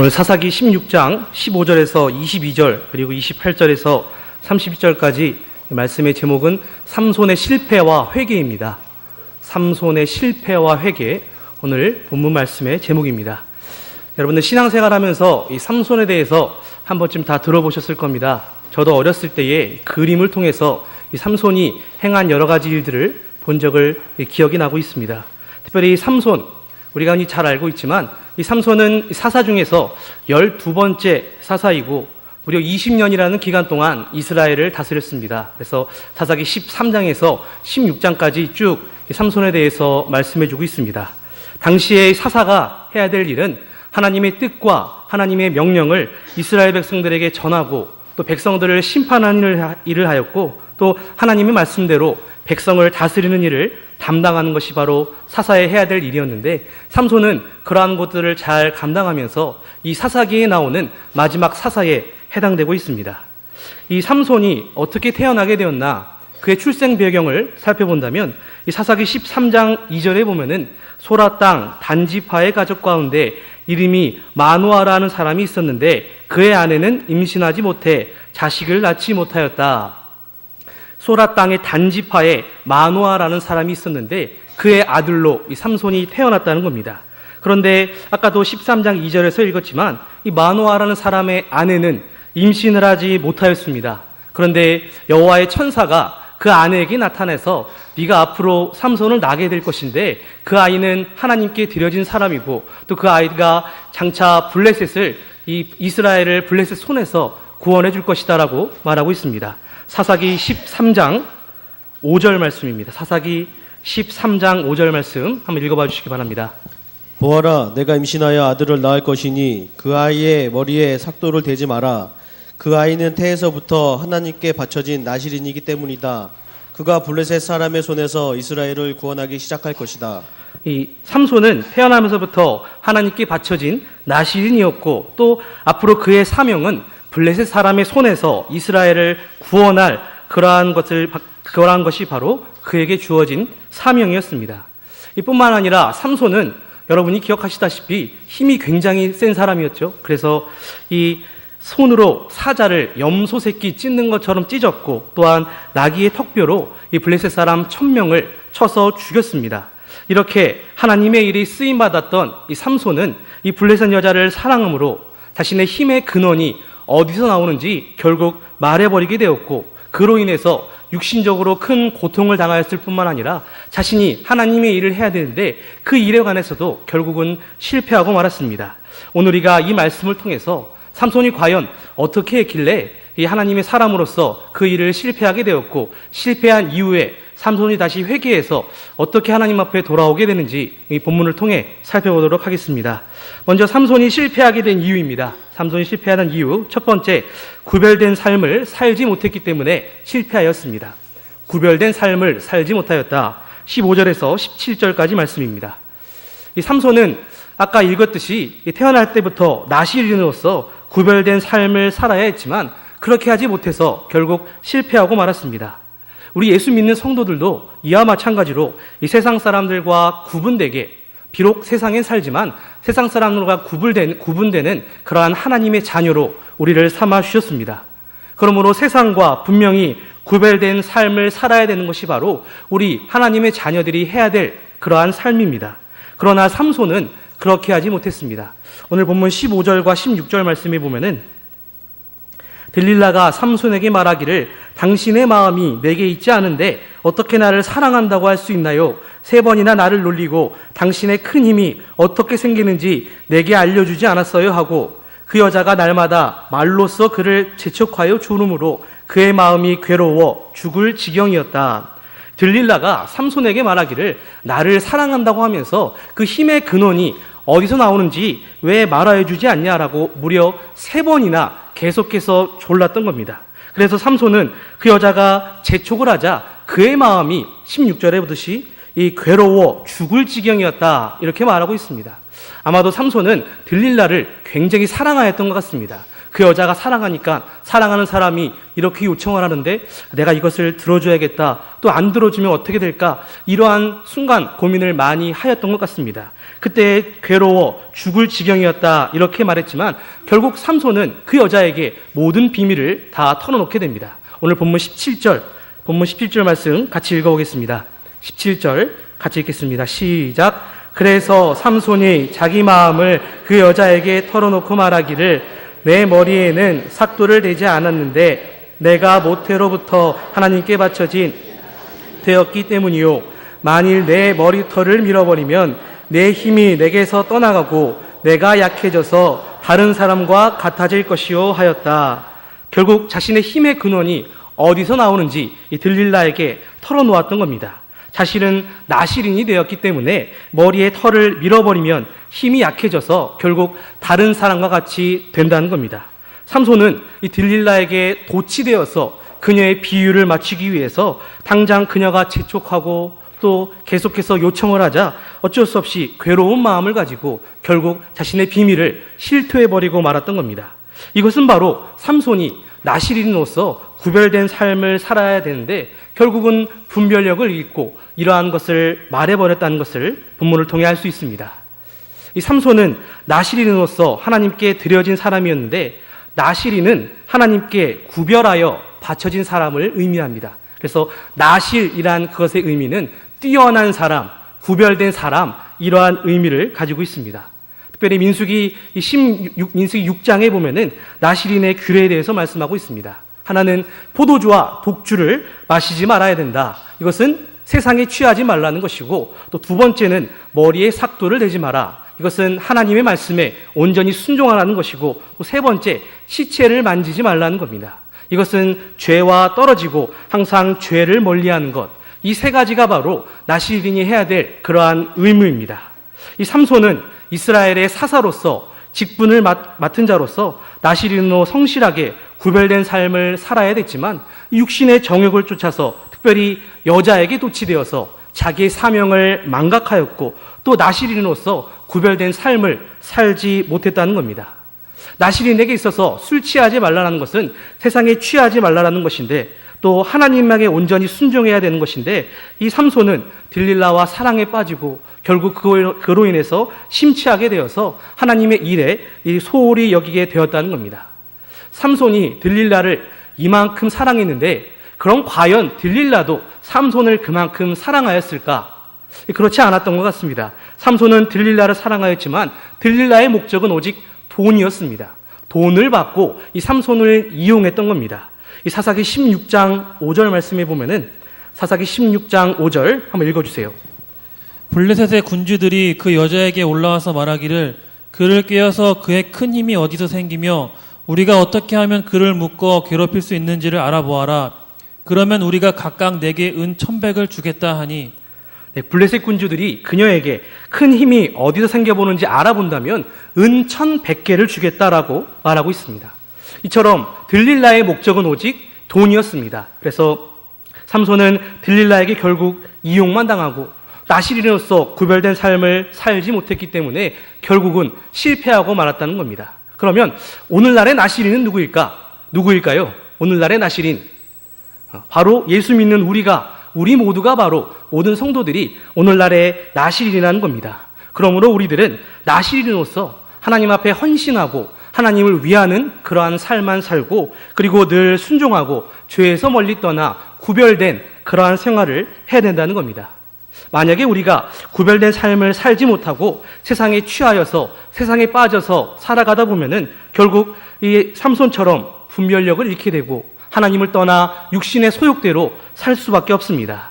오늘 사사기 16장 15절에서 22절 그리고 28절에서 32절까지 말씀의 제목은 삼손의 실패와 회개입니다. 삼손의 실패와 회개, 오늘 본문 말씀의 제목입니다. 여러분들 신앙생활하면서 이 삼손에 대해서 한 번쯤 다 들어보셨을 겁니다. 저도 어렸을 때에 그림을 통해서 이 삼손이 행한 여러 가지 일들을 본 적을 기억이 나고 있습니다. 특별히 삼손, 우리가 잘 알고 있지만 이 삼손은 사사 중에서 12번째 사사이고 무려 20년이라는 기간 동안 이스라엘을 다스렸습니다. 그래서 사사기 13장에서 16장까지 쭉 삼손에 대해서 말씀해주고 있습니다. 당시의 사사가 해야 될 일은 하나님의 뜻과 하나님의 명령을 이스라엘 백성들에게 전하고 또 백성들을 심판하는 일을 하였고 또 하나님의 말씀대로 백성을 다스리는 일을 담당하는 것이 바로 사사에 해야 될 일이었는데 삼손은 그러한 것들을 잘 감당하면서 이 사사기에 나오는 마지막 사사에 해당되고 있습니다. 이 삼손이 어떻게 태어나게 되었나, 그의 출생 배경을 살펴본다면 이 사사기 13장 2절에 보면은 소라 땅 단지파의 가족 가운데 이름이 마노아라는 사람이 있었는데 그의 아내는 임신하지 못해 자식을 낳지 못하였다. 소라 땅의 단지파에 마노아라는 사람이 있었는데 그의 아들로 이 삼손이 태어났다는 겁니다. 그런데 아까도 13장 2절에서 읽었지만 이 마노아라는 사람의 아내는 임신을 하지 못하였습니다. 그런데 여호와의 천사가 그 아내에게 나타나서 네가 앞으로 삼손을 낳게 될 것인데 그 아이는 하나님께 드려진 사람이고 또 그 아이가 장차 블레셋을 이스라엘을 블레셋 손에서 구원해 줄 것이다 라고 말하고 있습니다. 사사기 13장 5절 말씀입니다. 사사기 13장 5절 말씀 한번 읽어봐 주시기 바랍니다. 보아라, 내가 임신하여 아들을 낳을 것이니 그 아이의 머리에 삭도를 대지 마라. 그 아이는 태에서부터 하나님께 바쳐진 나실인이기 때문이다. 그가 블레셋 사람의 손에서 이스라엘을 구원하기 시작할 것이다. 이 삼손은 태어나면서부터 하나님께 바쳐진 나실인이었고 또 앞으로 그의 사명은 블레셋 사람의 손에서 이스라엘을 구원할 그러한 것이 바로 그에게 주어진 사명이었습니다. 이뿐만 아니라 삼손은 여러분이 기억하시다시피 힘이 굉장히 센 사람이었죠. 그래서 이 손으로 사자를 염소 새끼 찢는 것처럼 찢었고 또한 나귀의 턱뼈로 이 블레셋 사람 1000명을 쳐서 죽였습니다. 이렇게 하나님의 일이 쓰임받았던 이 삼손은 이 블레셋 여자를 사랑함으로 자신의 힘의 근원이 어디서 나오는지 결국 말해버리게 되었고 그로 인해서 육신적으로 큰 고통을 당하였을 뿐만 아니라 자신이 하나님의 일을 해야 되는데 그 일에 관해서도 결국은 실패하고 말았습니다. 오늘 우리가 이 말씀을 통해서 삼손이 과연 어떻게 했길래 이 하나님의 사람으로서 그 일을 실패하게 되었고 실패한 이후에 삼손이 다시 회개해서 어떻게 하나님 앞에 돌아오게 되는지 이 본문을 통해 살펴보도록 하겠습니다. 먼저 삼손이 실패하게 된 이유입니다. 삼손이 실패하는 이유, 첫 번째, 구별된 삶을 살지 못했기 때문에 실패하였습니다. 구별된 삶을 살지 못하였다. 15절에서 17절까지 말씀입니다. 이 삼손은 아까 읽었듯이 태어날 때부터 나실인으로서 구별된 삶을 살아야 했지만 그렇게 하지 못해서 결국 실패하고 말았습니다. 우리 예수 믿는 성도들도 이와 마찬가지로 이 세상 사람들과 구분되게, 비록 세상엔 살지만 세상 사람들과 구분되는 그러한 하나님의 자녀로 우리를 삼아 주셨습니다. 그러므로 세상과 분명히 구별된 삶을 살아야 되는 것이 바로 우리 하나님의 자녀들이 해야 될 그러한 삶입니다. 그러나 삼손은 그렇게 하지 못했습니다. 오늘 본문 15절과 16절 말씀에 보면은 들릴라가 삼손에게 말하기를 당신의 마음이 내게 있지 않은데 어떻게 나를 사랑한다고 할 수 있나요? 3번이나 나를 놀리고 당신의 큰 힘이 어떻게 생기는지 내게 알려주지 않았어요 하고 그 여자가 날마다 말로써 그를 재촉하여 주므로 그의 마음이 괴로워 죽을 지경이었다. 들릴라가 삼손에게 말하기를 나를 사랑한다고 하면서 그 힘의 근원이 어디서 나오는지 왜 말하여 주지 않냐라고 무려 3번이나 계속해서 졸랐던 겁니다. 그래서 삼손은 그 여자가 재촉을 하자 그의 마음이 16절에 보듯이 이 괴로워 죽을 지경이었다 이렇게 말하고 있습니다. 아마도 삼손은 들릴라를 굉장히 사랑하였던 것 같습니다. 그 여자가 사랑하니까 사랑하는 사람이 이렇게 요청을 하는데 내가 이것을 들어줘야겠다, 또 안 들어주면 어떻게 될까, 이러한 순간 고민을 많이 하였던 것 같습니다. 그때 괴로워 죽을 지경이었다 이렇게 말했지만 결국 삼손은 그 여자에게 모든 비밀을 다 털어놓게 됩니다. 오늘 본문 17절 말씀 같이 읽어보겠습니다. 17절 같이 읽겠습니다. 시작. 그래서 삼손이 자기 마음을 그 여자에게 털어놓고 말하기를 내 머리에는 삭도를 대지 않았는데 내가 모태로부터 하나님께 바쳐진 되었기 때문이요. 만일 내 머리털을 밀어버리면 내 힘이 내게서 떠나가고 내가 약해져서 다른 사람과 같아질 것이요 하였다. 결국 자신의 힘의 근원이 어디서 나오는지 이 들릴라에게 털어놓았던 겁니다. 자신은 나실인이 되었기 때문에 머리에 털을 밀어버리면 힘이 약해져서 결국 다른 사람과 같이 된다는 겁니다. 삼손은 이 들릴라에게 도취되어서 그녀의 비유를 맞추기 위해서 당장 그녀가 재촉하고 또 계속해서 요청을 하자 어쩔 수 없이 괴로운 마음을 가지고 결국 자신의 비밀을 실토해버리고 말았던 겁니다. 이것은 바로 삼손이 나실인으로서 구별된 삶을 살아야 되는데 결국은 분별력을 잃고 이러한 것을 말해버렸다는 것을 본문을 통해 알 수 있습니다. 이 삼손은 나실인으로서 하나님께 드려진 사람이었는데 나실인은 하나님께 구별하여 바쳐진 사람을 의미합니다. 그래서 나실이란 그것의 의미는 뛰어난 사람, 구별된 사람 이러한 의미를 가지고 있습니다. 특별히 민수기 6장에 보면은 나실인의 규례에 대해서 말씀하고 있습니다. 하나는 포도주와 독주를 마시지 말아야 된다. 이것은 세상에 취하지 말라는 것이고 또 두 번째는 머리에 삭도를 대지 마라. 이것은 하나님의 말씀에 온전히 순종하라는 것이고 또 세 번째 시체를 만지지 말라는 겁니다. 이것은 죄와 떨어지고 항상 죄를 멀리하는 것. 이 세 가지가 바로 나실인이 해야 될 그러한 의무입니다. 이 삼손은 이스라엘의 사사로서 직분을 맡은 자로서 나실인으로 성실하게 구별된 삶을 살아야 됐지만 육신의 정욕을 쫓아서 특별히 여자에게 도취되어서 자기의 사명을 망각하였고 또 나실인으로서 구별된 삶을 살지 못했다는 겁니다. 나실인에게 있어서 술 취하지 말라는 것은 세상에 취하지 말라는 것인데 또 하나님에게 온전히 순종해야 되는 것인데 이 삼손은 들릴라와 사랑에 빠지고 결국 그로 인해서 심취하게 되어서 하나님의 일에 소홀히 여기게 되었다는 겁니다. 삼손이 들릴라를 이만큼 사랑했는데 그럼 과연 들릴라도 삼손을 그만큼 사랑하였을까? 그렇지 않았던 것 같습니다. 삼손은 들릴라를 사랑하였지만 들릴라의 목적은 오직 돈이었습니다. 돈을 받고 이 삼손을 이용했던 겁니다. 이 사사기 16장 5절 말씀에 보면은 사사기 16장 5절 한번 읽어주세요. 블레셋의 군주들이 그 여자에게 올라와서 말하기를 그를 꿰어서 그의 큰 힘이 어디서 생기며 우리가 어떻게 하면 그를 묶어 괴롭힐 수 있는지를 알아보아라. 그러면 우리가 각각 내게 은 1,100을 주겠다 하니 네, 블레셋 군주들이 그녀에게 큰 힘이 어디서 생겨보는지 알아본다면 은 1,100개를 주겠다라고 말하고 있습니다. 이처럼 들릴라의 목적은 오직 돈이었습니다. 그래서 삼손은 들릴라에게 결국 이용만 당하고 나실인으로서 구별된 삶을 살지 못했기 때문에 결국은 실패하고 말았다는 겁니다. 그러면 오늘날의 나실인은 누구일까요? 오늘날의 나실인 바로 예수 믿는 우리 모두가 바로 모든 성도들이 오늘날의 나실인이라는 겁니다. 그러므로 우리들은 나실인으로서 하나님 앞에 헌신하고 하나님을 위하는 그러한 삶만 살고 그리고 늘 순종하고 죄에서 멀리 떠나 구별된 그러한 생활을 해야 된다는 겁니다. 만약에 우리가 구별된 삶을 살지 못하고 세상에 취하여서 세상에 빠져서 살아가다 보면은 결국 이 삼손처럼 분별력을 잃게 되고 하나님을 떠나 육신의 소욕대로 살 수밖에 없습니다.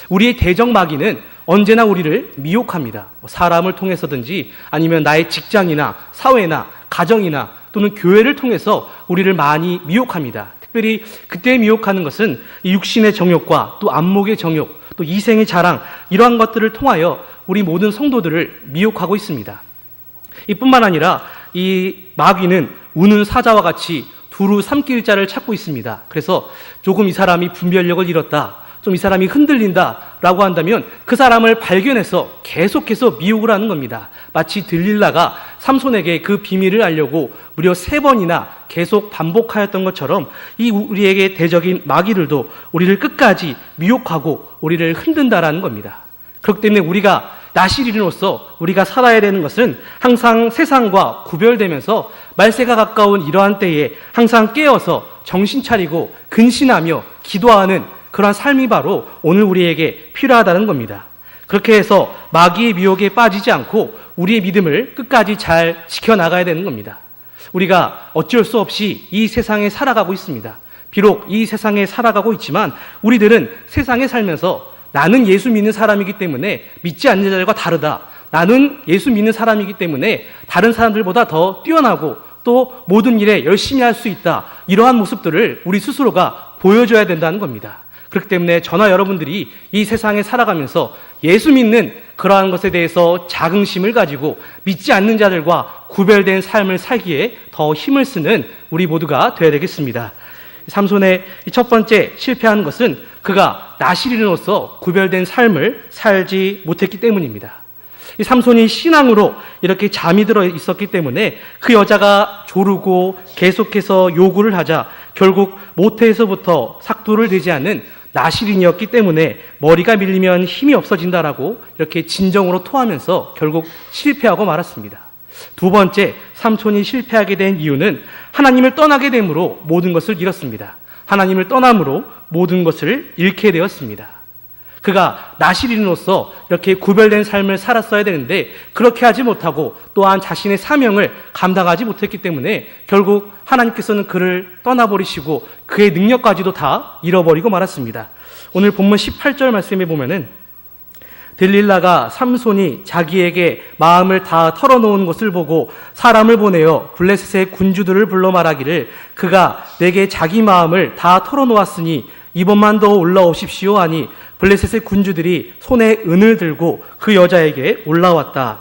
우리의 대적 마귀는 언제나 우리를 미혹합니다. 사람을 통해서든지 아니면 나의 직장이나 사회나 가정이나 또는 교회를 통해서 우리를 많이 미혹합니다. 특별히 그때 미혹하는 것은 이 육신의 정욕과 또 안목의 정욕, 또 이생의 자랑 이러한 것들을 통하여 우리 모든 성도들을 미혹하고 있습니다. 이뿐만 아니라 이 마귀는 우는 사자와 같이 두루 삼킬 자를 찾고 있습니다. 그래서 조금 이 사람이 분별력을 잃었다, 좀 이 사람이 흔들린다라고 한다면 그 사람을 발견해서 계속해서 미혹을 하는 겁니다. 마치 들릴라가 삼손에게 그 비밀을 알려고 무려 3번이나 계속 반복하였던 것처럼 이 우리에게 대적인 마귀들도 우리를 끝까지 미혹하고 우리를 흔든다라는 겁니다. 그렇기 때문에 우리가 나시린으로서 우리가 살아야 되는 것은 항상 세상과 구별되면서 말세가 가까운 이러한 때에 항상 깨어서 정신 차리고 근신하며 기도하는 그러한 삶이 바로 오늘 우리에게 필요하다는 겁니다. 그렇게 해서 마귀의 미혹에 빠지지 않고 우리의 믿음을 끝까지 잘 지켜나가야 되는 겁니다. 우리가 어쩔 수 없이 이 세상에 살아가고 있습니다. 비록 이 세상에 살아가고 있지만 우리들은 세상에 살면서 나는 예수 믿는 사람이기 때문에 믿지 않는 자들과 다르다. 나는 예수 믿는 사람이기 때문에 다른 사람들보다 더 뛰어나고 또 모든 일에 열심히 할 수 있다. 이러한 모습들을 우리 스스로가 보여줘야 된다는 겁니다. 그렇기 때문에 저나 여러분들이 이 세상에 살아가면서 예수 믿는 그러한 것에 대해서 자긍심을 가지고 믿지 않는 자들과 구별된 삶을 살기에 더 힘을 쓰는 우리 모두가 되어야 되겠습니다. 삼손의 첫 번째 실패한 것은 그가 나시린으로서 구별된 삶을 살지 못했기 때문입니다. 이 삼손이 신앙으로 이렇게 잠이 들어 있었기 때문에 그 여자가 조르고 계속해서 요구를 하자 결국 모태에서부터 삭도를 대지 않는 나시린이었기 때문에 머리가 밀리면 힘이 없어진다라고 이렇게 진정으로 토하면서 결국 실패하고 말았습니다. 두 번째, 삼손이 실패하게 된 이유는 하나님을 떠나게 됨으로 모든 것을 잃었습니다. 하나님을 떠남으로 모든 것을 잃게 되었습니다. 그가 나시린으로서 이렇게 구별된 삶을 살았어야 되는데 그렇게 하지 못하고 또한 자신의 사명을 감당하지 못했기 때문에 결국 하나님께서는 그를 떠나버리시고 그의 능력까지도 다 잃어버리고 말았습니다. 오늘 본문 18절 말씀에 보면은 들릴라가 삼손이 자기에게 마음을 다 털어놓은 것을 보고 사람을 보내어 블레셋의 군주들을 불러 말하기를 그가 내게 자기 마음을 다 털어놓았으니 이번만 더 올라오십시오 하니 블레셋의 군주들이 손에 은을 들고 그 여자에게 올라왔다.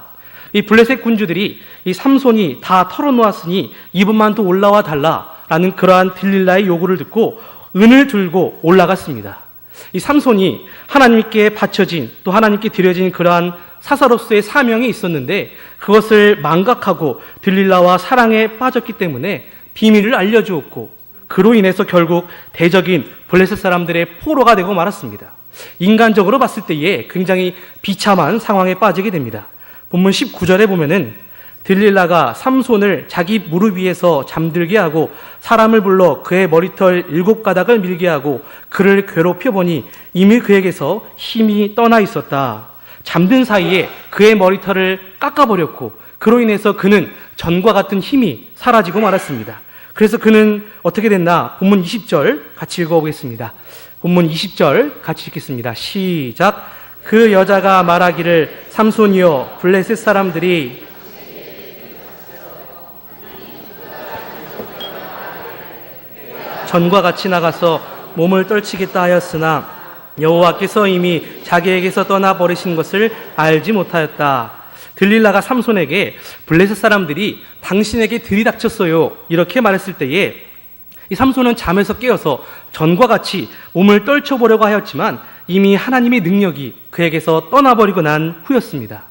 이 블레셋 군주들이 이 삼손이 다 털어놓았으니 이번만 더 올라와 달라라는 그러한 들릴라의 요구를 듣고 은을 들고 올라갔습니다. 이 삼손이 하나님께 바쳐진 또 하나님께 드려진 그러한 사사로서의 사명이 있었는데 그것을 망각하고 들릴라와 사랑에 빠졌기 때문에 비밀을 알려주었고 그로 인해서 결국 대적인 블레셋 사람들의 포로가 되고 말았습니다. 인간적으로 봤을 때에 굉장히 비참한 상황에 빠지게 됩니다. 본문 19절에 보면은 들릴라가 삼손을 자기 무릎 위에서 잠들게 하고 사람을 불러 그의 머리털 7가닥을 밀게 하고 그를 괴롭혀 보니 이미 그에게서 힘이 떠나 있었다. 잠든 사이에 그의 머리털을 깎아버렸고 그로 인해서 그는 전과 같은 힘이 사라지고 말았습니다. 그래서 그는 어떻게 됐나? 본문 20절 같이 읽어보겠습니다. 본문 20절 같이 읽겠습니다. 시작. 그 여자가 말하기를 삼손이여 블레셋 사람들이 전과 같이 나가서 몸을 떨치겠다 하였으나 여호와께서 이미 자기에게서 떠나버리신 것을 알지 못하였다. 들릴라가 삼손에게 블레셋 사람들이 당신에게 들이닥쳤어요 이렇게 말했을 때에 이 삼손은 잠에서 깨어서 전과 같이 몸을 떨쳐보려고 하였지만 이미 하나님의 능력이 그에게서 떠나버리고 난 후였습니다.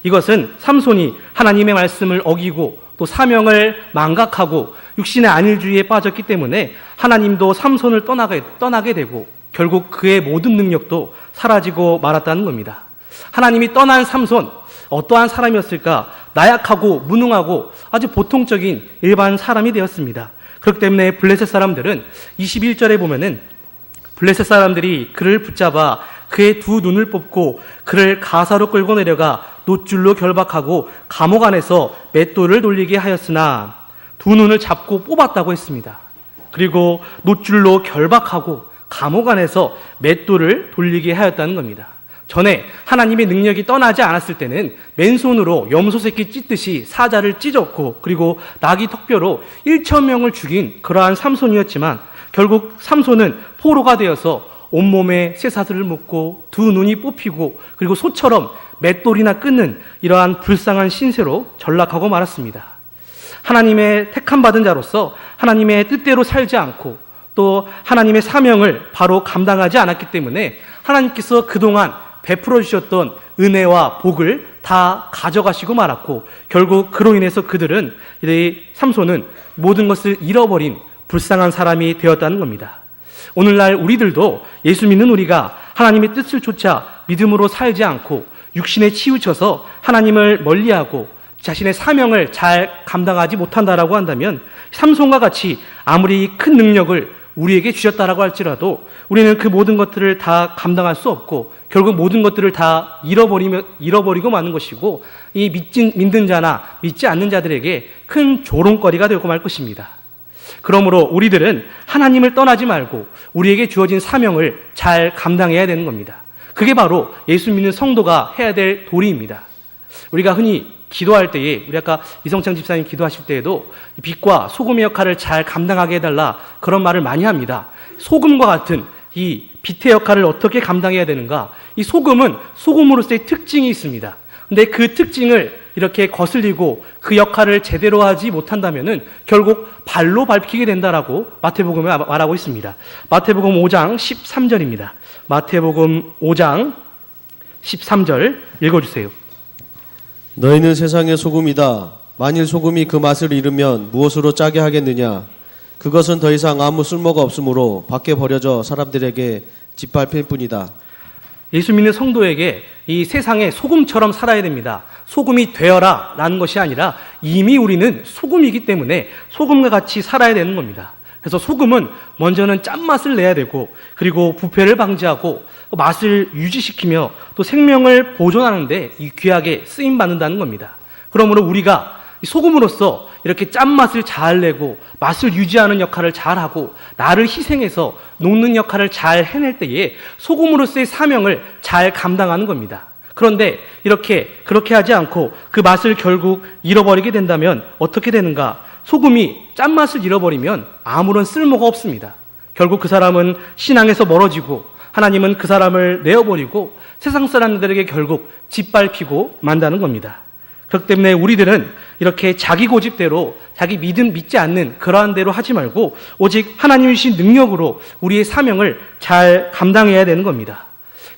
이것은 삼손이 하나님의 말씀을 어기고 또 사명을 망각하고 육신의 안일주의에 빠졌기 때문에 하나님도 삼손을 떠나게 되고 결국 그의 모든 능력도 사라지고 말았다는 겁니다. 하나님이 떠난 삼손 어떠한 사람이었을까? 나약하고 무능하고 아주 보통적인 일반 사람이 되었습니다. 그렇기 때문에 블레셋 사람들은 21절에 보면은 블레셋 사람들이 그를 붙잡아 그의 두 눈을 뽑고 그를 가사로 끌고 내려가 놋줄로 결박하고 감옥 안에서 맷돌을 돌리게 하였으나 두 눈을 잡고 뽑았다고 했습니다. 그리고 놋줄로 결박하고 감옥 안에서 맷돌을 돌리게 하였다는 겁니다. 전에 하나님의 능력이 떠나지 않았을 때는 맨손으로 염소 새끼 찢듯이 사자를 찢었고 그리고 나귀 턱뼈로 1,000명을 죽인 그러한 삼손이었지만 결국 삼손은 포로가 되어서 온몸에 쇠사슬을 묶고 두 눈이 뽑히고 그리고 소처럼 맷돌이나 끊는 이러한 불쌍한 신세로 전락하고 말았습니다. 하나님의 택함받은 자로서 하나님의 뜻대로 살지 않고 또 하나님의 사명을 바로 감당하지 않았기 때문에 하나님께서 그동안 베풀어 주셨던 은혜와 복을 다 가져가시고 말았고 결국 그로 인해서 그들은 삼손은 모든 것을 잃어버린 불쌍한 사람이 되었다는 겁니다. 오늘날 우리들도 예수 믿는 우리가 하나님의 뜻을 쫓아 믿음으로 살지 않고 육신에 치우쳐서 하나님을 멀리하고 자신의 사명을 잘 감당하지 못한다라고 한다면 삼손과 같이 아무리 큰 능력을 우리에게 주셨다라고 할지라도 우리는 그 모든 것들을 다 감당할 수 없고 결국 모든 것들을 다 잃어버리고 마는 것이고 이 믿는 자나 믿지 않는 자들에게 큰 조롱거리가 되고 말 것입니다. 그러므로 우리들은 하나님을 떠나지 말고 우리에게 주어진 사명을 잘 감당해야 되는 겁니다. 그게 바로 예수 믿는 성도가 해야 될 도리입니다. 우리가 흔히 기도할 때에 우리 아까 이성창 집사님 기도하실 때에도 빛과 소금의 역할을 잘 감당하게 해달라 그런 말을 많이 합니다. 소금과 같은 이 빛의 역할을 어떻게 감당해야 되는가? 이 소금은 소금으로서의 특징이 있습니다. 근데 그 특징을 이렇게 거슬리고 그 역할을 제대로 하지 못한다면은 결국 발로 밟히게 된다라고 마태복음에 말하고 있습니다. 마태복음 5장 13절입니다. 마태복음 5장 13절 읽어주세요. 너희는 세상의 소금이다. 만일 소금이 그 맛을 잃으면 무엇으로 짜게 하겠느냐? 그것은 더 이상 아무 쓸모가 없으므로 밖에 버려져 사람들에게 짓밟힐 뿐이다. 예수 믿는 성도에게 이 세상에 소금처럼 살아야 됩니다. 소금이 되어라 라는 것이 아니라 이미 우리는 소금이기 때문에 소금과 같이 살아야 되는 겁니다. 그래서 소금은 먼저는 짠맛을 내야 되고 그리고 부패를 방지하고 맛을 유지시키며 또 생명을 보존하는데 이 귀하게 쓰임받는다는 겁니다. 그러므로 우리가 소금으로서 이렇게 짠맛을 잘 내고 맛을 유지하는 역할을 잘하고 나를 희생해서 녹는 역할을 잘 해낼 때에 소금으로서의 사명을 잘 감당하는 겁니다. 그런데 그렇게 하지 않고 그 맛을 결국 잃어버리게 된다면 어떻게 되는가? 소금이 짠맛을 잃어버리면 아무런 쓸모가 없습니다. 결국 그 사람은 신앙에서 멀어지고 하나님은 그 사람을 내어버리고 세상 사람들에게 결국 짓밟히고 만다는 겁니다. 그렇기 때문에 우리들은 이렇게 자기 고집대로 자기 믿지 않는 그러한 대로 하지 말고 오직 하나님이 주신 능력으로 우리의 사명을 잘 감당해야 되는 겁니다.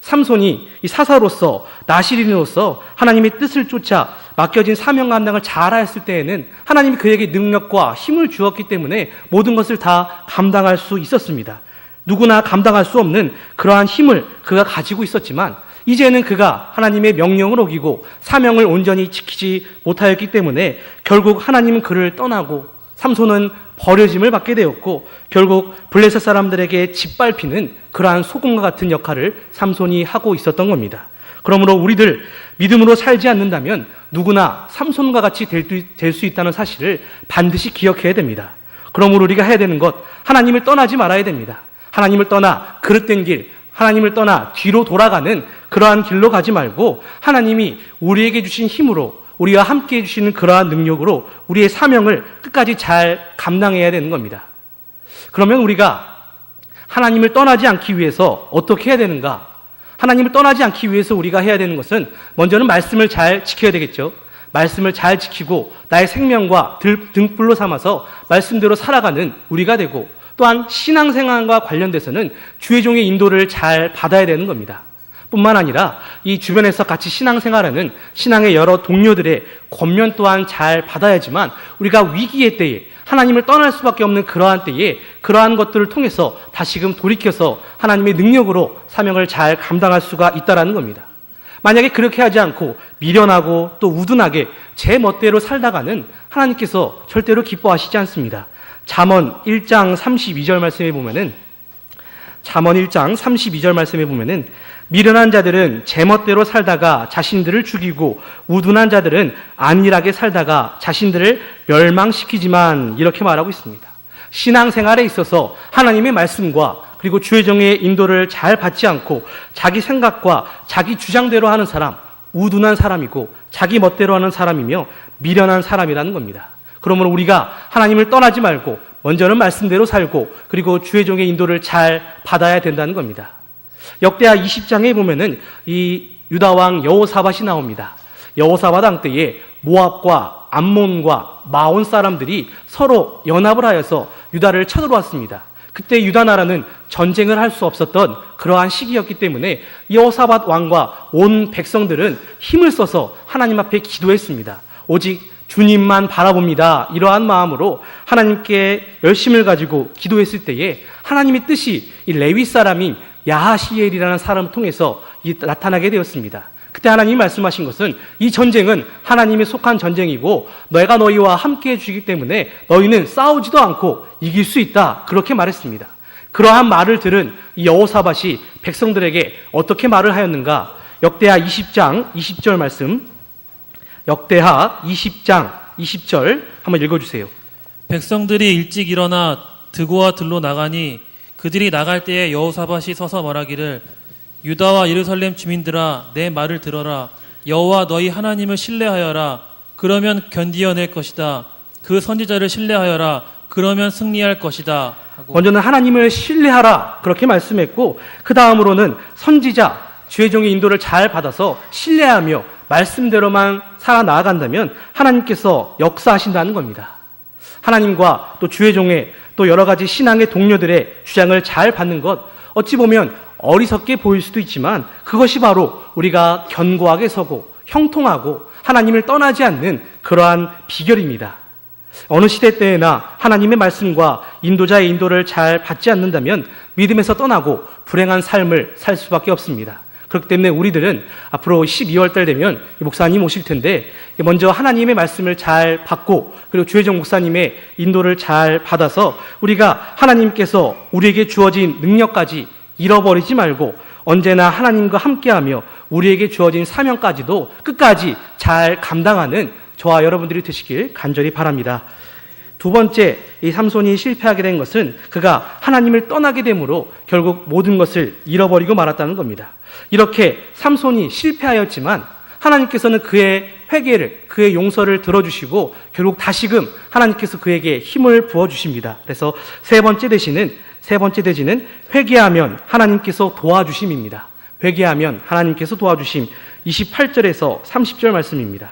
삼손이 이 사사로서 나시린으로서 하나님의 뜻을 쫓아 맡겨진 사명 감당을 잘하였을 때에는 하나님이 그에게 능력과 힘을 주었기 때문에 모든 것을 다 감당할 수 있었습니다. 누구나 감당할 수 없는 그러한 힘을 그가 가지고 있었지만 이제는 그가 하나님의 명령을 어기고 사명을 온전히 지키지 못하였기 때문에 결국 하나님은 그를 떠나고 삼손은 버려짐을 받게 되었고 결국 블레셋 사람들에게 짓밟히는 그러한 소금과 같은 역할을 삼손이 하고 있었던 겁니다. 그러므로 우리들 믿음으로 살지 않는다면 누구나 삼손과 같이 될 수 있다는 사실을 반드시 기억해야 됩니다. 그러므로 우리가 해야 되는 것, 하나님을 떠나지 말아야 됩니다. 하나님을 떠나 그릇된 길, 하나님을 떠나 뒤로 돌아가는 그러한 길로 가지 말고 하나님이 우리에게 주신 힘으로 우리와 함께 해주시는 그러한 능력으로 우리의 사명을 끝까지 잘 감당해야 되는 겁니다. 그러면 우리가 하나님을 떠나지 않기 위해서 어떻게 해야 되는가? 하나님을 떠나지 않기 위해서 우리가 해야 되는 것은 먼저는 말씀을 잘 지켜야 되겠죠. 말씀을 잘 지키고 나의 생명과 등불로 삼아서 말씀대로 살아가는 우리가 되고 또한 신앙생활과 관련돼서는 주의 종의 인도를 잘 받아야 되는 겁니다. 뿐만 아니라 이 주변에서 같이 신앙생활하는 신앙의 여러 동료들의 권면 또한 잘 받아야지만 우리가 위기의 때에 하나님을 떠날 수밖에 없는 그러한 때에 그러한 것들을 통해서 다시금 돌이켜서 하나님의 능력으로 사명을 잘 감당할 수가 있다는 겁니다. 만약에 그렇게 하지 않고 미련하고 또 우둔하게 제 멋대로 살다가는 하나님께서 절대로 기뻐하시지 않습니다. 잠언 1장 32절 말씀에 보면은 미련한 자들은 제멋대로 살다가 자신들을 죽이고 우둔한 자들은 안일하게 살다가 자신들을 멸망시키지만 이렇게 말하고 있습니다. 신앙생활에 있어서 하나님의 말씀과 그리고 주의 종의 인도를 잘 받지 않고 자기 생각과 자기 주장대로 하는 사람, 우둔한 사람이고 자기 멋대로 하는 사람이며 미련한 사람이라는 겁니다. 그러므로 우리가 하나님을 떠나지 말고 먼저는 말씀대로 살고 그리고 주의 종의 인도를 잘 받아야 된다는 겁니다. 역대하 20장에 보면은 이 유다 왕 여호사밧이 나옵니다. 여호사밧 왕 때에 모압과 암몬과 마온 사람들이 서로 연합을 하여서 유다를 쳐들어왔습니다. 그때 유다 나라는 전쟁을 할 수 없었던 그러한 시기였기 때문에 여호사밧 왕과 온 백성들은 힘을 써서 하나님 앞에 기도했습니다. 오직 주님만 바라봅니다. 이러한 마음으로 하나님께 열심을 가지고 기도했을 때에 하나님의 뜻이 이 레위 사람인 야하시엘이라는 사람을 통해서 나타나게 되었습니다. 그때 하나님이 말씀하신 것은 이 전쟁은 하나님이 속한 전쟁이고 내가 너희와 함께 해주기 때문에 너희는 싸우지도 않고 이길 수 있다. 그렇게 말했습니다. 그러한 말을 들은 이 여호사밧이 백성들에게 어떻게 말을 하였는가? 역대하 20장 20절 말씀, 역대하 20장 20절 한번 읽어주세요. 백성들이 일찍 일어나 드고와 들로 나가니 그들이 나갈 때에 여호사밧이 서서 말하기를 유다와 예루살렘 주민들아 내 말을 들어라. 여호와 너희 하나님을 신뢰하여라. 그러면 견디어낼 것이다. 그 선지자를 신뢰하여라. 그러면 승리할 것이다. 하고. 먼저는 하나님을 신뢰하라 그렇게 말씀했고 그 다음으로는 선지자 주의 종의 인도를 잘 받아서 신뢰하며 말씀대로만 살아나간다면 하나님께서 역사하신다는 겁니다. 하나님과 또 주의 종의 또 여러 가지 신앙의 동료들의 주장을 잘 받는 것 어찌 보면 어리석게 보일 수도 있지만 그것이 바로 우리가 견고하게 서고 형통하고 하나님을 떠나지 않는 그러한 비결입니다. 어느 시대 때에나 하나님의 말씀과 인도자의 인도를 잘 받지 않는다면 믿음에서 떠나고 불행한 삶을 살 수밖에 없습니다. 그렇기 때문에 우리들은 앞으로 12월 달 되면 목사님 오실 텐데 먼저 하나님의 말씀을 잘 받고 그리고 주혜정 목사님의 인도를 잘 받아서 우리가 하나님께서 우리에게 주어진 능력까지 잃어버리지 말고 언제나 하나님과 함께하며 우리에게 주어진 사명까지도 끝까지 잘 감당하는 저와 여러분들이 되시길 간절히 바랍니다. 두 번째, 이 삼손이 실패하게 된 것은 그가 하나님을 떠나게 되므로 결국 모든 것을 잃어버리고 말았다는 겁니다. 이렇게 삼손이 실패하였지만 하나님께서는 그의 회개를, 그의 용서를 들어주시고 결국 다시금 하나님께서 그에게 힘을 부어주십니다. 그래서 세 번째 대지는 회개하면 하나님께서 도와주심입니다. 회개하면 하나님께서 도와주심 28절에서 30절 말씀입니다.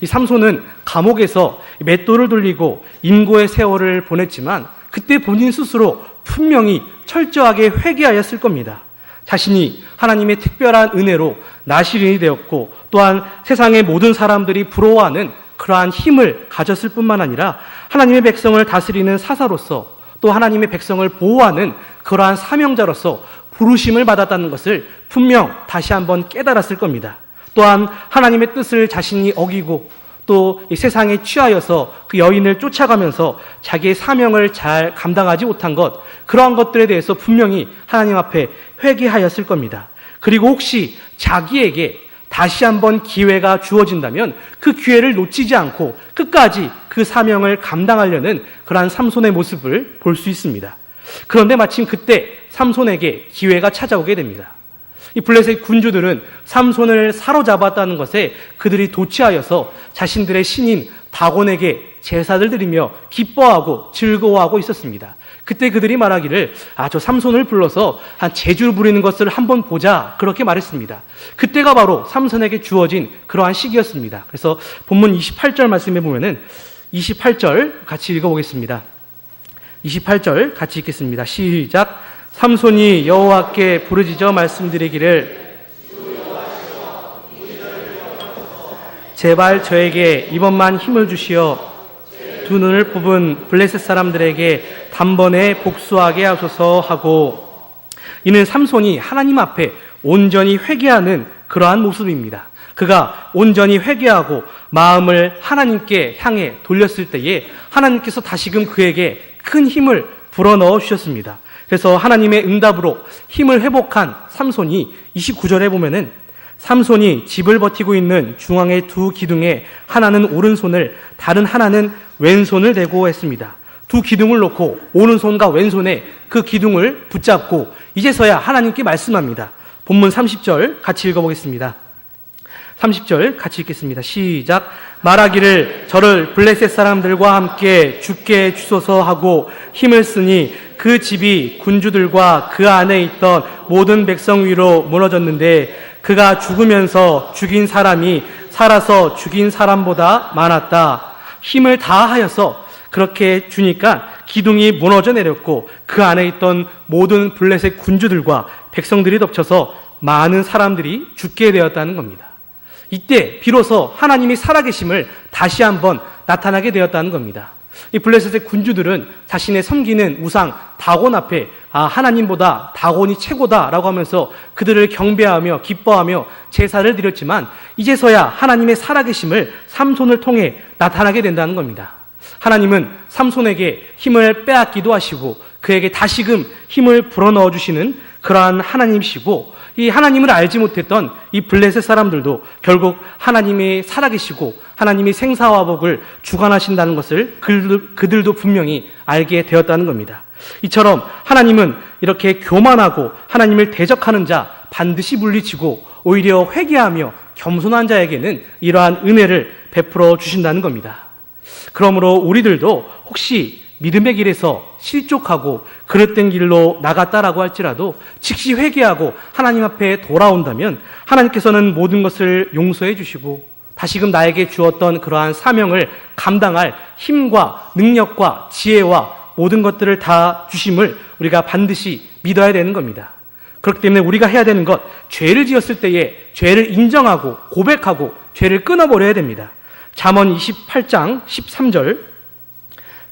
이 삼손은 감옥에서 맷돌을 돌리고 인고의 세월을 보냈지만 그때 본인 스스로 분명히 철저하게 회개하였을 겁니다. 자신이 하나님의 특별한 은혜로 나시린이 되었고 또한 세상의 모든 사람들이 부러워하는 그러한 힘을 가졌을 뿐만 아니라 하나님의 백성을 다스리는 사사로서 또 하나님의 백성을 보호하는 그러한 사명자로서 부르심을 받았다는 것을 분명 다시 한번 깨달았을 겁니다. 또한 하나님의 뜻을 자신이 어기고 또 이 세상에 취하여서 그 여인을 쫓아가면서 자기의 사명을 잘 감당하지 못한 것, 그러한 것들에 대해서 분명히 하나님 앞에 회개하였을 겁니다. 그리고 혹시 자기에게 다시 한번 기회가 주어진다면 그 기회를 놓치지 않고 끝까지 그 사명을 감당하려는 그러한 삼손의 모습을 볼 수 있습니다. 그런데 마침 그때 삼손에게 기회가 찾아오게 됩니다. 이 블레셋 군주들은 삼손을 사로잡았다는 것에 그들이 도취하여서 자신들의 신인 다곤에게 제사를 드리며 기뻐하고 즐거워하고 있었습니다. 그때 그들이 말하기를 저 삼손을 불러서 한 제주 부리는 것을 한번 보자 그렇게 말했습니다. 그때가 바로 삼손에게 주어진 그러한 시기였습니다. 그래서 본문 28절 말씀에 보면은 28절 같이 읽어보겠습니다. 28절 같이 읽겠습니다. 시작. 삼손이 여호와께 부르짖어 말씀드리기를 제발 저에게 이번만 힘을 주시어 두 눈을 뽑은 블레셋 사람들에게 단번에 복수하게 하소서 하고, 이는 삼손이 하나님 앞에 온전히 회개하는 그러한 모습입니다. 그가 온전히 회개하고 마음을 하나님께 향해 돌렸을 때에 하나님께서 다시금 그에게 큰 힘을 불어넣어 주셨습니다. 그래서 하나님의 응답으로 힘을 회복한 삼손이 29절에 보면은 삼손이 집을 버티고 있는 중앙의 두 기둥에 하나는 오른손을 다른 하나는 왼손을 대고 했습니다. 두 기둥을 놓고 오른손과 왼손에 그 기둥을 붙잡고 이제서야 하나님께 말씀합니다. 본문 30절 같이 읽어보겠습니다. 30절 같이 읽겠습니다. 시작. 말하기를 저를 블레셋 사람들과 함께 죽게 주소서 하고 힘을 쓰니 그 집이 군주들과 그 안에 있던 모든 백성 위로 무너졌는데 그가 죽으면서 죽인 사람이 살아서 죽인 사람보다 많았다. 힘을 다하여서 그렇게 주니까 기둥이 무너져 내렸고 그 안에 있던 모든 블레셋 군주들과 백성들이 덮쳐서 많은 사람들이 죽게 되었다는 겁니다. 이때 비로소 하나님이 살아계심을 다시 한번 나타나게 되었다는 겁니다. 이 블레셋의 군주들은 자신의 섬기는 우상 다곤 앞에 하나님보다 다곤이 최고다라고 하면서 그들을 경배하며 기뻐하며 제사를 드렸지만 이제서야 하나님의 살아계심을 삼손을 통해 나타나게 된다는 겁니다. 하나님은 삼손에게 힘을 빼앗기도 하시고 그에게 다시금 힘을 불어넣어 주시는 그러한 하나님이시고, 이 하나님을 알지 못했던 이 블레셋 사람들도 결국 하나님이 살아계시고 하나님이 생사화복을 주관하신다는 것을 그들도 분명히 알게 되었다는 겁니다. 이처럼 하나님은 이렇게 교만하고 하나님을 대적하는 자 반드시 물리치고 오히려 회개하며 겸손한 자에게는 이러한 은혜를 베풀어 주신다는 겁니다. 그러므로 우리들도 혹시 믿음의 길에서 실족하고 그릇된 길로 나갔다라고 할지라도 즉시 회개하고 하나님 앞에 돌아온다면 하나님께서는 모든 것을 용서해 주시고 다시금 나에게 주었던 그러한 사명을 감당할 힘과 능력과 지혜와 모든 것들을 다 주심을 우리가 반드시 믿어야 되는 겁니다. 그렇기 때문에 우리가 해야 되는 것, 죄를 지었을 때에 죄를 인정하고 고백하고 죄를 끊어버려야 됩니다. 잠언 28장 13절,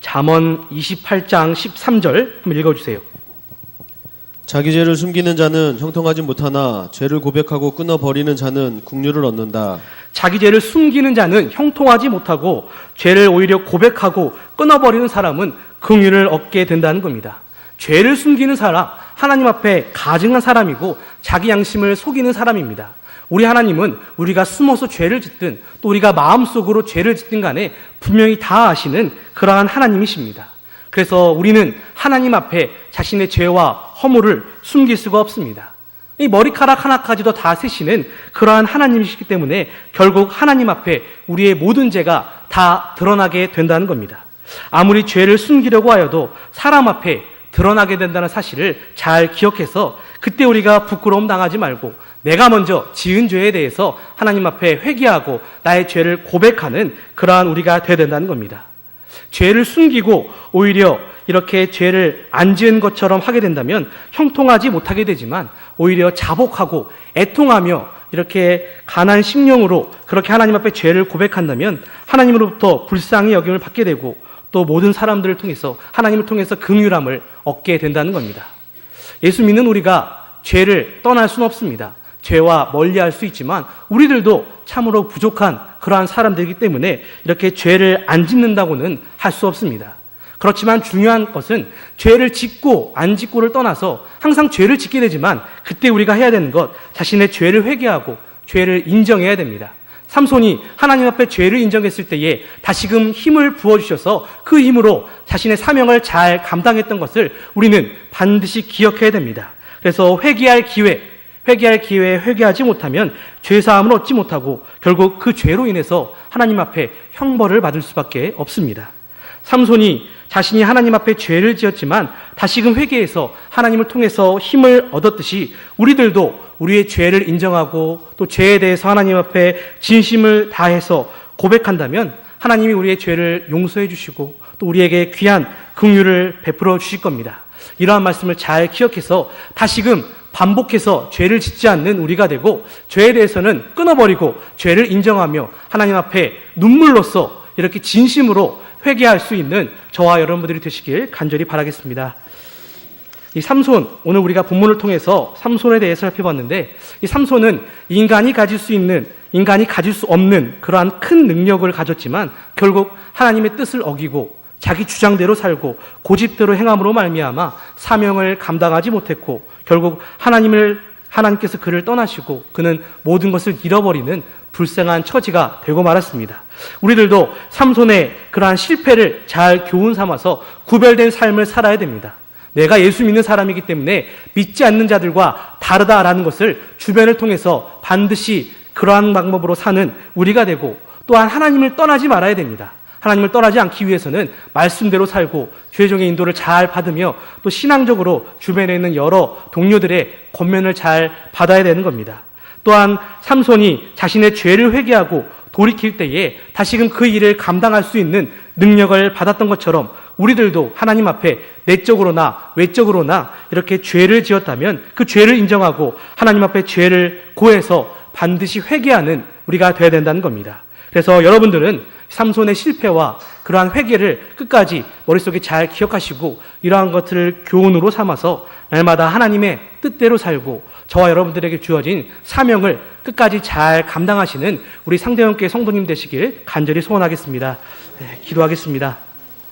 잠언 28장 13절 한번 읽어주세요. 자기 죄를 숨기는 자는 형통하지 못하나 죄를 고백하고 끊어버리는 자는 긍휼을 얻는다. 자기 죄를 숨기는 자는 형통하지 못하고 죄를 오히려 고백하고 끊어버리는 사람은 긍휼을 얻게 된다는 겁니다. 죄를 숨기는 사람, 하나님 앞에 가증한 사람이고 자기 양심을 속이는 사람입니다. 우리 하나님은 우리가 숨어서 죄를 짓든 또 우리가 마음속으로 죄를 짓든 간에 분명히 다 아시는 그러한 하나님이십니다. 그래서 우리는 하나님 앞에 자신의 죄와 허물을 숨길 수가 없습니다. 이 머리카락 하나까지도 다 세시는 그러한 하나님이시기 때문에 결국 하나님 앞에 우리의 모든 죄가 다 드러나게 된다는 겁니다. 아무리 죄를 숨기려고 하여도 사람 앞에 드러나게 된다는 사실을 잘 기억해서 그때 우리가 부끄러움 당하지 말고 내가 먼저 지은 죄에 대해서 하나님 앞에 회개하고 나의 죄를 고백하는 그러한 우리가 되어야 된다는 겁니다. 죄를 숨기고 오히려 이렇게 죄를 안 지은 것처럼 하게 된다면 형통하지 못하게 되지만 오히려 자복하고 애통하며 이렇게 간한 심령으로 그렇게 하나님 앞에 죄를 고백한다면 하나님으로부터 불쌍히 여김을 받게 되고 또 모든 사람들을 통해서 하나님을 통해서 긍휼함을 얻게 된다는 겁니다. 예수 믿는 우리가 죄를 떠날 수는 없습니다. 죄와 멀리할 수 있지만 우리들도 참으로 부족한 그러한 사람들이기 때문에 이렇게 죄를 안 짓는다고는 할 수 없습니다. 그렇지만 중요한 것은 죄를 짓고 안 짓고를 떠나서 항상 죄를 짓게 되지만 그때 우리가 해야 되는 것, 자신의 죄를 회개하고 죄를 인정해야 됩니다. 삼손이 하나님 앞에 죄를 인정했을 때에 다시금 힘을 부어주셔서 그 힘으로 자신의 사명을 잘 감당했던 것을 우리는 반드시 기억해야 됩니다. 그래서 회개할 기회에 회개하지 못하면 죄사함을 얻지 못하고 결국 그 죄로 인해서 하나님 앞에 형벌을 받을 수밖에 없습니다. 삼손이 자신이 하나님 앞에 죄를 지었지만 다시금 회개해서 하나님을 통해서 힘을 얻었듯이 우리들도 우리의 죄를 인정하고 또 죄에 대해서 하나님 앞에 진심을 다해서 고백한다면 하나님이 우리의 죄를 용서해 주시고 또 우리에게 귀한 긍휼을 베풀어 주실 겁니다. 이러한 말씀을 잘 기억해서 다시금 반복해서 죄를 짓지 않는 우리가 되고 죄에 대해서는 끊어버리고 죄를 인정하며 하나님 앞에 눈물로써 이렇게 진심으로 회개할 수 있는 저와 여러분들이 되시길 간절히 바라겠습니다. 이 삼손, 오늘 우리가 본문을 통해서 삼손에 대해서 살펴봤는데 이 삼손은 인간이 가질 수 없는 그러한 큰 능력을 가졌지만 결국 하나님의 뜻을 어기고 자기 주장대로 살고 고집대로 행함으로 말미암아 사명을 감당하지 못했고 결국 하나님께서 그를 떠나시고 그는 모든 것을 잃어버리는 불쌍한 처지가 되고 말았습니다. 우리들도 삼손의 그러한 실패를 잘 교훈 삼아서 구별된 삶을 살아야 됩니다. 내가 예수 믿는 사람이기 때문에 믿지 않는 자들과 다르다라는 것을 주변을 통해서 반드시 그러한 방법으로 사는 우리가 되고 또한 하나님을 떠나지 말아야 됩니다. 하나님을 떠나지 않기 위해서는 말씀대로 살고 주의종의 인도를 잘 받으며 또 신앙적으로 주변에 있는 여러 동료들의 권면을 잘 받아야 되는 겁니다. 또한 삼손이 자신의 죄를 회개하고 돌이킬 때에 다시금 그 일을 감당할 수 있는 능력을 받았던 것처럼 우리들도 하나님 앞에 내적으로나 외적으로나 이렇게 죄를 지었다면 그 죄를 인정하고 하나님 앞에 죄를 고해서 반드시 회개하는 우리가 되어야 된다는 겁니다. 그래서 여러분들은 삼손의 실패와 그러한 회개를 끝까지 머릿속에 잘 기억하시고 이러한 것들을 교훈으로 삼아서 날마다 하나님의 뜻대로 살고 저와 여러분들에게 주어진 사명을 끝까지 잘 감당하시는 우리 상대원교회 성도님 되시길 간절히 소원하겠습니다. 네, 기도하겠습니다.